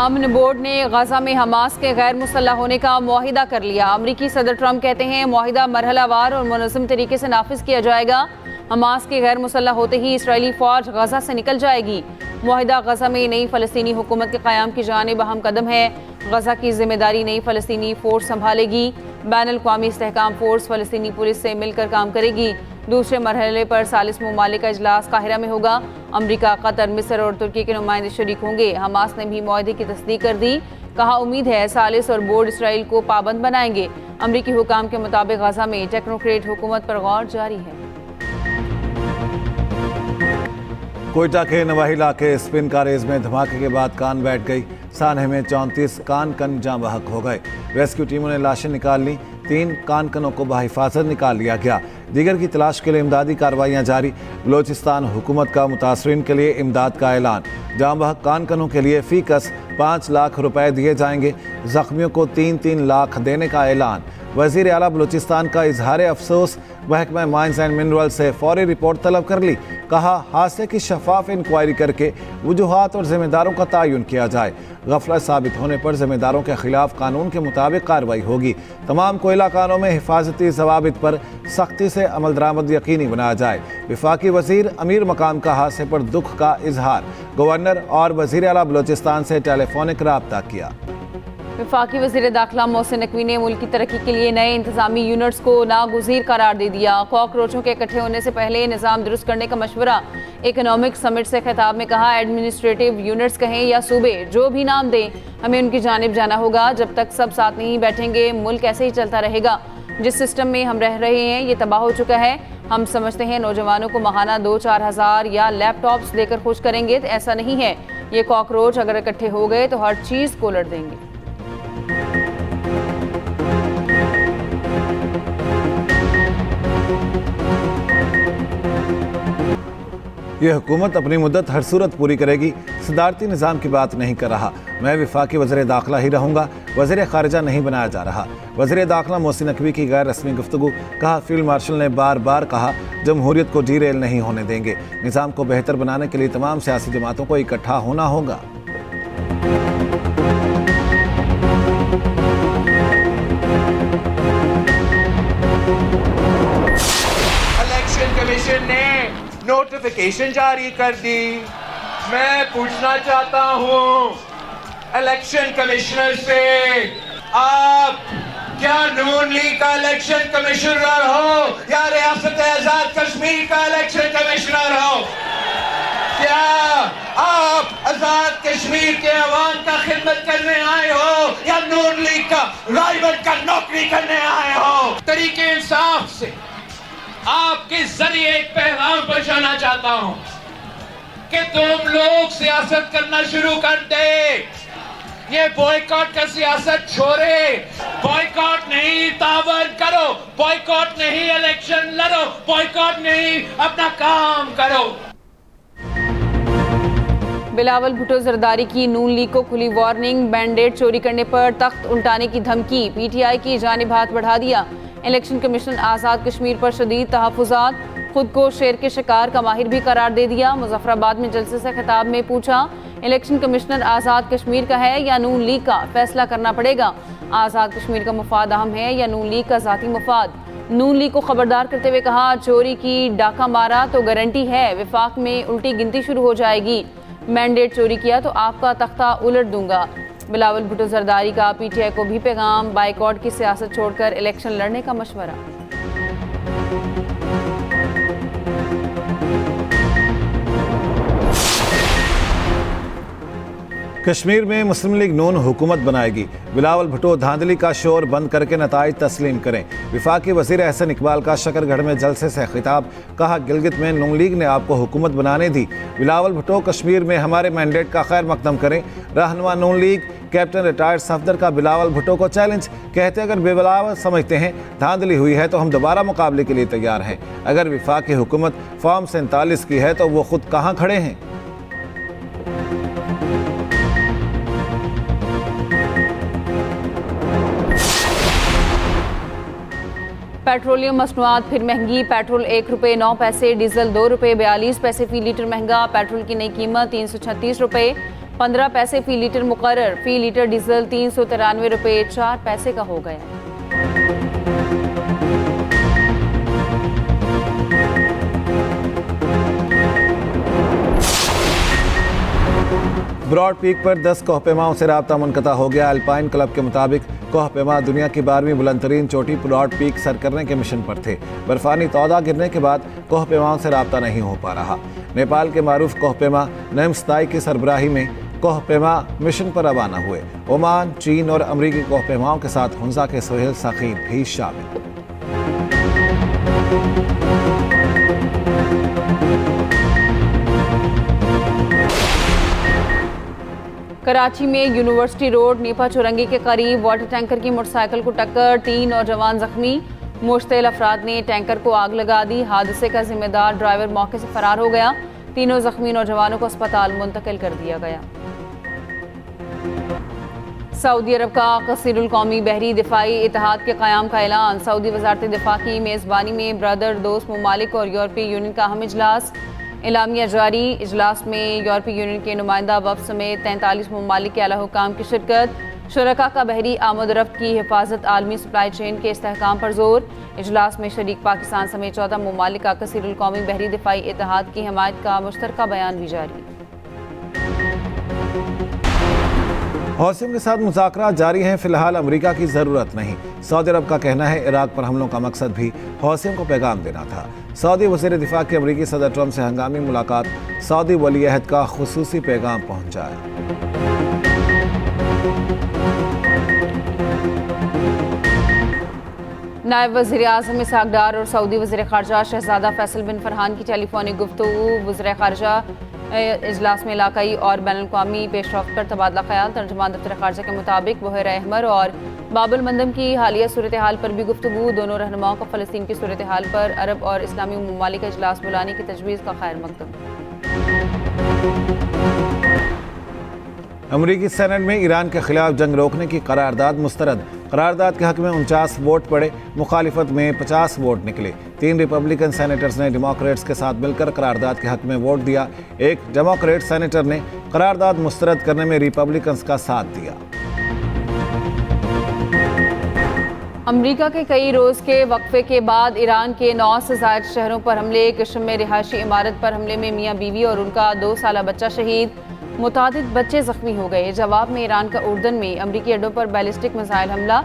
अमन board ने गजा में Hamas के गैर मुसल्लह होने का मुआहिदा कर लिया। अमरीकी सदर ट्रंप कहते हैं मुआहिदा मरहलावार और मुनज़्ज़म तरीके से नाफिज किया जाएगा। हमास के गैर मुसल्लह होते ही इसराइली फ़ौज गजा से निकल जाएगी। मुआहिदा गजा में नई फ़लस्तीनी हुकूमत के क़याम की जानिब अहम कदम है। गजा की जिम्मेदारी नई फ़लस्तीनी फ़ोर्स संभालेगी। बैनुल-अक़वामी इस्तेहकाम फ़ोर्स फ़लस्तीनी पुलिस से मिलकर काम करेगी। दूसरे मरहले पर 40 ममालिक का इजलास काहिरा में होगा। अमरीका, कतर, मिस्र और तुर्की के नुमाइंदे शरीक होंगे। हमास ने भी मुआहदे की तस्दीक कर दी। कहा उम्मीद है सालिस और बोर्ड इसराइल को पाबंद बनाएंगे। अमरीकी हुकाम के मुताबिक गजा में टेक्नोक्रेट हुकूमत पर गौर जारी है। कोयटा के नवाही इलाके स्पिन कारेज में धमाके के बाद कान बैठ गई। सानहे में 34 कान कन जाँ बहक हो गए। रेस्क्यू टीमों ने लाशें निकाल ली। 3 कान कनों को बहिफाजत निकाल लिया गया। दीगर की तलाश के लिए इमदादी कार्रवाइयाँ जारी। बलोचिस्तान हुकूमत का मुतासरीन के लिए इमदाद का ऐलान। जाँ बहक कान कनों के लिए फी कस 5 लाख रुपए दिए जाएंगे। जख्मियों को 3-3 लाख देने का ऐलान। वज़ीर आला बलूचिस्तान का इजहार अफसोस। महकमा माइंस एंड मिनरल से फौरी रिपोर्ट तलब कर ली। कहा हादसे की शफाफ इंक्वायरी करके वजूहात और जिम्मेदारों का तयन किया जाए। गफलत साबित होने पर जिम्मेदारों के खिलाफ कानून के मुताबिक कार्रवाई होगी। तमाम कोयला कानों में हिफाजती जवाबित पर सख्ती से अमल दरामद यकीनी बनाया जाए। वफाकी वजीर अमीर मकाम का हादसे पर दुख का इजहार। गवर्नर और वज़ीर आला बलूचिस्तान से टेलीफोनिक रब्ता किया। वफाकी वज़ीर दाखिला मोहसिन नकवी ने मुल्क की तरक्की के लिए नए इंतजामी यूनिट्स को नागुज़ीर करार दे दिया। कॉकरोचों के इकट्ठे होने से पहले निज़ाम दुरुस्त करने का मशवरा। इकोनॉमिक समिट से खिताब में कहा एडमिनिस्ट्रेटिव यूनिट्स कहें या सूबे जो भी नाम दें हमें उनकी जानिब जाना होगा। जब तक सब साथ नहीं बैठेंगे मुल्क ऐसे ही चलता रहेगा। जिस सिस्टम में हम रह रहे हैं ये तबाह हो चुका है। हम समझते हैं नौजवानों को माहाना 2-4 हज़ार या लैपटॉप्स देकर खुश करेंगे, तो ऐसा नहीं है। ये कॉकरोच अगर इकट्ठे हो गए तो हर चीज़ को उलट देंगे। यह हुकूमत अपनी मुद्दत हर सूरत पूरी करेगी। सदारती निज़ाम की बात नहीं कर रहा। मैं वफाकी वज़ीर दाखिला ही रहूँगा। वज़ीर ख़ारिजा नहीं बनाया जा रहा। वज़ीर दाखिला मोहसिन नकवी की गैर रस्मी गुफ्तगू। कहा फील्ड मार्शल ने बार बार कहा जमहूरियत को डीरेल नहीं होने देंगे। निज़ाम को बेहतर बनाने के लिए तमाम सियासी जमातों को इकट्ठा होना होगा। इलेक्शन कमीशन ने नोटिफिकेशन जारी कर दी। मैं पूछना चाहता हूं इलेक्शन कमिश्नर से, आप क्या नून लीग का इलेक्शन कमिश्नर हो या रियासत आजाद कश्मीर का इलेक्शन कमिश्नर हो? क्या आप आजाद कश्मीर के अवाम का खिदमत करने आए हो या नून लीग का राइवल का नौकरी करने आए हो? तरीके इंसाफ से आपके जरिए एक पैगाम पहुंचाना चाहता हूं कि तुम लोग सियासत करना शुरू कर दे। ये बॉयकॉट का सियासत छोड़े। बॉयकॉट नहीं तावर करो, बॉयकॉट नहीं इलेक्शन लड़ो, बॉयकॉट नहीं अपना काम करो। बिलावल भुट्टो जरदारी की नून लीग को खुली वार्निंग। मैंडेट चोरी करने पर तख्त उल्टाने की धमकी। पीटीआई की जानिब हाथ बढ़ा दिया। इलेक्शन कमीशन आज़ाद कश्मीर पर शदीद तहफ़्फ़ुज़ात। खुद को शेर के शिकार का माहिर भी करार दे दिया। मुजफ्फराबाद में जलसे से खिताब में पूछा इलेक्शन कमिश्नर आज़ाद कश्मीर का है या नून लीग का? फैसला करना पड़ेगा। आज़ाद कश्मीर का मुफाद अहम है या नून लीग का ज़ाती मुफाद? नून लीग को खबरदार करते हुए कहा चोरी की डाका मारा तो गारंटी है विफाक में उल्टी गिनती शुरू हो जाएगी। मैंडेट चोरी किया तो आपका तख्ता उलट दूंगा। बिलावल भुट्टो जरदारी का पीटीआई को भी पैगाम। बाइकॉट की सियासत छोड़कर इलेक्शन लड़ने का मशवरा। कश्मीर में मुस्लिम लीग नून हुकूमत बनाएगी। बिलावल भुट्टो धांधली का शोर बंद करके नताइज तस्लीम करें। वफाकी वज़ीर एहसन इकबाल का शकरगढ़ में जलसे से खिताब। कहा गिलगित में नून लीग ने आपको हुकूमत बनाने दी। बिलावल भुट्टो कश्मीर में हमारे मैंडेट का खैर मकदम करें। रहनुमा नून लीग कैप्टन रिटायर्ड सफदर का बिलावल भुट्टो को चैलेंज। कहते अगर बिलावल समझते हैं धांधली हुई है तो हम दोबारा मुकाबले के लिए तैयार हैं। अगर वफाकी हुकूमत फॉर्म 47 की है तो वो खुद कहाँ खड़े हैं? पेट्रोलियम मसनूआत फिर महंगी। पेट्रोल 1 रुपये 9 पैसे, डीजल 2 रुपये 42 पैसे फी लीटर महंगा। पेट्रोल की नई कीमत 336 रुपये 15 पैसे फी लीटर मुकर्रर। फी लीटर डीजल 393 रुपये 4 पैसे का हो गया। ब्रॉड पीक पर 10 कोहपेमाओं से राब्ता मुनक़ता हो गया। अल्पाइन क्लब के मुताबिक कोहपेमा दुनिया की 12वीं बुलंदतरीन चोटी ब्रॉड पीक सर करने के मिशन पर थे। बर्फानी तौदा गिरने के बाद कोहपेमाओं से राब्ता नहीं हो पा रहा। नेपाल के मारूफ कोहपेमा नेम्स्ताई की सरबराही में कोहपेमा मिशन पर रवाना हुए। ओमान, चीन और अमरीकी कोहपेमाओं के साथ हुंजा के सोहेल साखीर भी शामिल। कराची में यूनिवर्सिटी रोड नीपा चुरंगी के करीब वाटर टैंकर की मोटरसाइकिल को टक्कर, 3 नौजवान जख्मी। मुश्तिल अफराद ने टैंकर को आग लगा दी। हादसे का जिम्मेदार ड्राइवर मौके से फरार हो गया। तीनों जख्मी नौजवानों को अस्पताल मुंतकिल कर दिया गया। सऊदी अरब का कसीरुल कौमी बहरी दिफाई इत्तेहाद के क़याम का ऐलान। सऊदी वज़ारत दिफा की मेज़बानी में ब्रदर दोस्त ममालिक और यूरोपीय यूनियन का अहम इजलास। एलामिया जारी। इजलास में यूरोपीय यूनियन के नुमाइंदा वफ़द समेत 43 ममालिक के आला हुकाम की शिरकत। शुरका का बहरी आमद रफ्त की हिफाजत, आलमी सप्लाई चेन के इस्तेहकाम पर जोर। इजलास में शरीक पाकिस्तान समेत 14 ममालिक का कसीरुल कौमी बहरी दिफाई इत्तेहाद की हिमायत का मुश्तरका बयान भी जारी। हौसियों के साथ मुज़ाकरात जारी हैं। फिलहाल अमेरिका की ज़रूरत नहीं। सऊदी अरब का कहना है इराक पर हमलों का मकसद भी हौसियों को पैगाम देना था। सऊदी वज़ीर दिफा की अमेरिकी सदर ट्रंप से हंगामी मुलाकात, सऊदी वली अहद का खुसूसी पैगाम पहुंचाया। नायब वज़ीर आज़म इसहाक़ डार और सऊदी वज़ीर ख़ारजा शहज़ादा फैसल बिन फरहान की टेलीफोनिक गुफ्तगू। वज़ीर ख़ारजा इजलास में इलाकाई और बैनुल-अक़वामी पेशरफ्त पर तबादला ख्याल। तर्जुमान दफ्तर ख़ारजा के मुताबिक बहर अहमर और बाबुल मंदम की हालिया सूरत हाल पर भी गुफ्तगू। दोनों रहनुमाओं का फ़लस्तीन की सूरत हाल पर अरब और इस्लामी ममालिक का इजलास बुलाने की तजवीज़ का खैर मकदम। अमरीकी सेनेट में ईरान के खिलाफ जंग रोकने की करारदाद मुस्तरद। करारदाद के हक में 49 वोट पड़े, मुखालिफत में 50 वोट निकले। 3 रिपब्लिकन सेनेटर्स ने डेमोक्रेट्स के साथ मिलकर करारदाद के हक में वोट दिया। एक डेमोक्रेट सेनेटर ने करारदाद मुस्तरद करने में रिपब्लिकन्स का साथ दिया। अमरीका के कई रोज़ के वक्फे के बाद ईरान के 9 से ज़ायद शहरों पर हमले। किश्म में रिहायशी इमारत पर हमले में मियाँ बीवी और उनका 2 साला बच्चा शहीद, मुतादिद बच्चे जख्मी हो गए। जवाब में ईरान का उर्दन में अमरीकी अड्डों पर बैलिस्टिक मिसाइल हमला,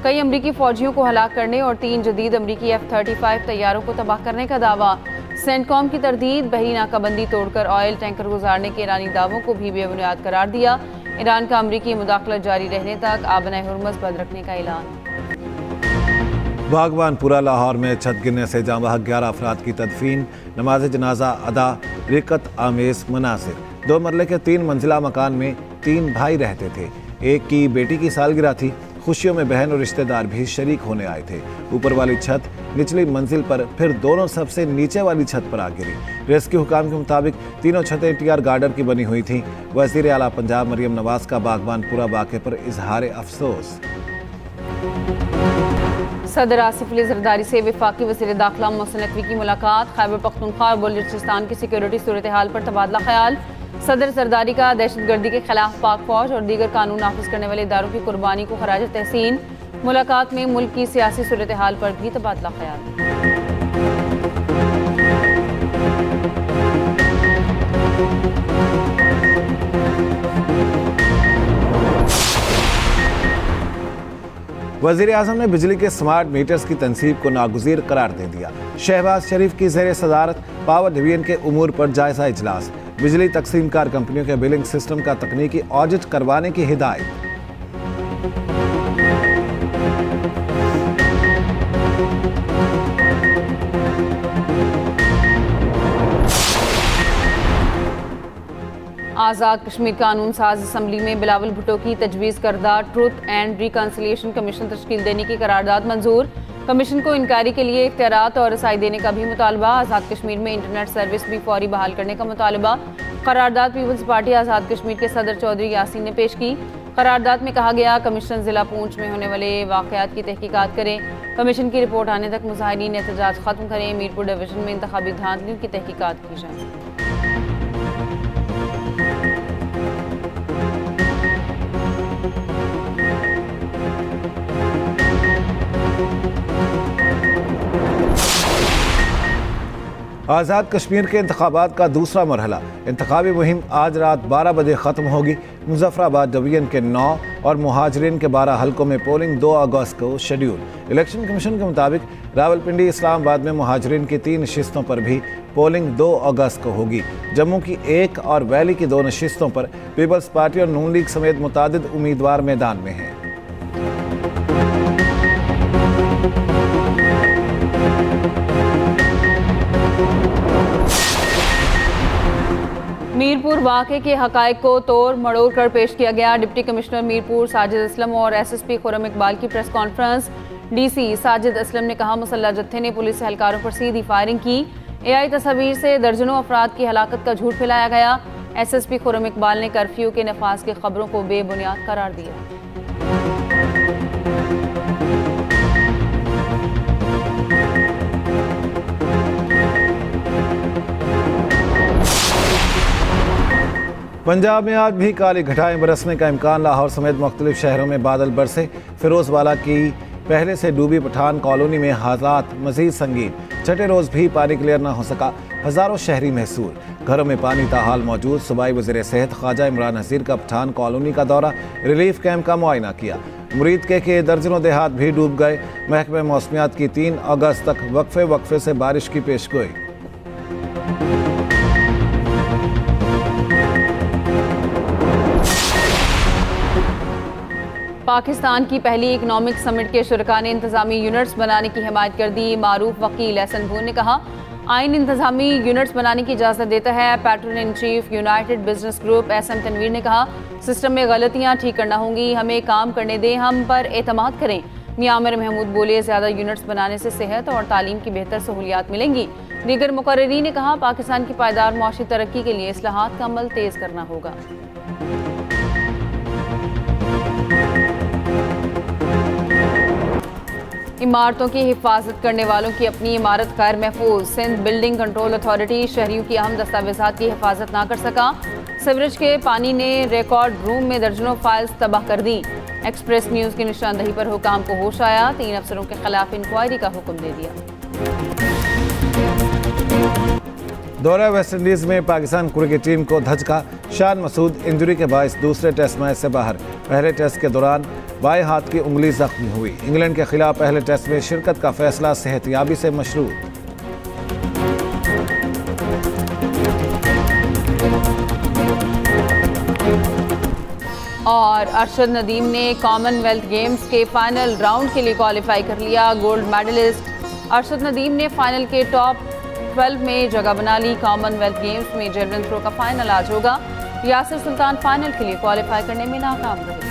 कई अमरीकी फौजियों को हलाक करने और 3 जदीद अमरीकी F-35 तैयारों को तबाह करने का दावा। सेंटकॉम की तरदीद, बहरी नाकाबंदी तोड़कर ऑयल टैंकर गुजारने के ईरानी दावों को भी बेबुनियाद करार दिया। ईरान का अमरीकी मुदाखलत जारी रहने तक आबना हुर्मुज़ बंद रखने का ऐलान। बागबानपुरा लाहौर में छत गिरने से जाँ बहक 11 अफराद की तदफीन। नमाज जनाजा अदा, रिकत आमेज मनासिर। 2 मरले के 3 मंजिला मकान में 3 भाई रहते थे। एक की बेटी की सालगिरह थी। खुशियों में बहन और रिश्तेदार भी शरीक होने आए थे। ऊपर वाली छत निचली मंजिल पर, फिर दोनों सबसे नीचे वाली छत पर आ गिरी। रेस्क्यू हुकाम के मुताबिक तीनों छतें टीआर गार्डर की बनी हुई थीं। वज़ीर आला पंजाब मरियम नवाज का बागबानपुरा वाक़े पर इजहार अफसोस। सदर आसिफ अली जरदारी से वफाकी वज़ीर दाखिला मोहसिन नकवी की मुलाकात। खैबर पख्तूनख्वा और बलूचिस्तान की सिक्योरिटी सूरत हाल पर तबादला ख्याल। सदर जरदारी का दहशतगर्दी के खिलाफ पाक फौज और दीगर कानून नाफिज करने वाले इदारों की कुर्बानी को खराज तहसीन। मुलाकात में मुल्क की सियासी सूरत हाल पर भी तबादला ख्याल। वज़ीर आज़म ने बिजली के स्मार्ट मीटर्स की तनसीब को नागुज़ीर करार दे दिया। शहबाज शरीफ की ज़ेर सदारत पावर डिवीजन के उमूर पर जायज़ा इजलास। बिजली तकसीमकार कंपनियों के बिलिंग सिस्टम का तकनीकी ऑडिट करवाने की हिदायत। आज़ाद कश्मीर कानून साज असम्बली में बिलावल भुट्टो की तजवीज़ करदा ट्रुथ एंड रिकन्सिलिएशन कमीशन तश्कील देने की करारदाद मंजूर। कमीशन को इंक्वायरी के लिए इख्तियारात और रसाई देने का भी मुतालबा। आज़ाद कश्मीर में इंटरनेट सर्विस भी फौरी बहाल करने का मुतालबा। करारदाद पीपल्स पार्टी आज़ाद कश्मीर के सदर चौधरी यासीन ने पेश की। करारदाद में कहा गया कमीशन ज़िला पूंछ में होने वाले वाक़यात की तहकीकात करें। कमीशन की रिपोर्ट आने तक मुजाहिरीन एहतजाज ख़त्म करें। मीरपुर डिवीजन में इंतखाबी धांधलियों की तहकीकात की जाए। आज़ाद कश्मीर के इंतखाबात का दूसरा मरहला इंतखाबी मुहिम आज रात 12 बजे ख़त्म होगी। मुजफ्फराबाद डिवीजन के 9 और मुहाजिरीन के 12 हलकों में पोलिंग 2 अगस्त को शेड्यूल। इलेक्शन कमीशन के मुताबिक रावलपिंडी इस्लामाबाद में मुहाजिरीन की 3 नशिस्तों पर भी पोलिंग 2 अगस्त को होगी। जम्मू की 1 और वैली की 2 नशिस्तों पर पीपल्स पार्टी और नून लीग समेत मुतादिद उम्मीदवार मैदान में हैं। मीरपुर वाक़े के हक़ाइक़ को तोड़ मड़ोड़ कर पेश किया गया। डिप्टी कमिश्नर मीरपुर साजिद असलम और SSP खुर्रम इकबाल की press conference. DC Sajid Aslam ने कहा, मुसल्लह जत्थे ने पुलिस एहलकारों पर सीधी फायरिंग की। AI तस्वीर से दर्जनों अफराद की हलाकत का झूठ फैलाया गया। SSP खुर्रम इकबाल ने कर्फ्यू के नफाज की खबरों को बेबुनियाद करार दिया। पंजाब में आज भी काली घटाएं बरसने का इम्कान। लाहौर समेत मुख्तलिफ शहरों में बादल बरसे। फिरोजवाला की पहले से डूबी पठान कॉलोनी में हालात मजीद संगीन। छठे रोज भी पानी क्लियर न हो सका। हजारों शहरी महसूर, घरों में पानी ताहाल मौजूद। सूबाई वज़ीर सेहत ख्वाजा इमरान नज़ीर का पठान कॉलोनी का दौरा, रिलीफ कैंप का मुआयना किया। मुरीद के दर्जनों देहात भी डूब गए। महकमे मौसमियात की 3 अगस्त तक वक्फे से बारिश की पेशगोई। पाकिस्तान की पहली इकनॉमिक समिट के शुरका ने इंतजामी यूनिट्स बनाने की हिमायत कर दी। मारूफ वकील एहसन भून ने कहा, आइन इंतजामी यूनिट्स बनाने की इजाज़त देता है। Patron in chief United business group SM Tanveer ने कहा, सिस्टम में गलतियां ठीक करना होंगी, हमें काम करने दें, हम पर एतमाद करें। मियां आमिर महमूद बोले, ज़्यादा यूनिट्स बनाने से सेहत और तालीम की बेहतर सहूलियात मिलेंगी। दीगर मुकर्रीरीन ने कहा, पाकिस्तान की पायदार मुआशी तरक्की के लिए इस्लाहात का अमल तेज़ करना होगा। इमारतों की हिफाजत करने वालों की अपनी इमारत गैर महफूज। सिंध बिल्डिंग कंट्रोल अथॉरिटी शहरियों की अहम दस्तावेजात की हिफाजत ना कर सका। सीवरेज के पानी ने रिकॉर्ड रूम में दर्जनों फाइल्स तबाह कर दी। एक्सप्रेस न्यूज़ की निशानदही पर हुकाम को होश आया। 3 अफसरों के खिलाफ इंक्वायरी का हुक्म दे दिया। दौरा वेस्ट इंडीज में पाकिस्तान क्रिकेट टीम को धचका। शान मसूद इंजरी के बायस दूसरे टेस्ट मैच से बाहर। पहले टेस्ट के दौरान बाएं हाथ की उंगली जख्मी हुई। इंग्लैंड के खिलाफ पहले टेस्ट में शिरकत का फैसला सेहतयाबी से मशरूत। और अरशद नदीम ने कॉमनवेल्थ गेम्स के फाइनल राउंड के लिए क्वालिफाई कर लिया। गोल्ड मेडलिस्ट अरशद नदीम ने फाइनल के टॉप 12 में जगह बना ली। कॉमनवेल्थ गेम्स में जेवलिन थ्रो का फाइनल आज होगा। यासिर सुल्तान फाइनल के लिए क्वालिफाई करने में नाकाम रहे।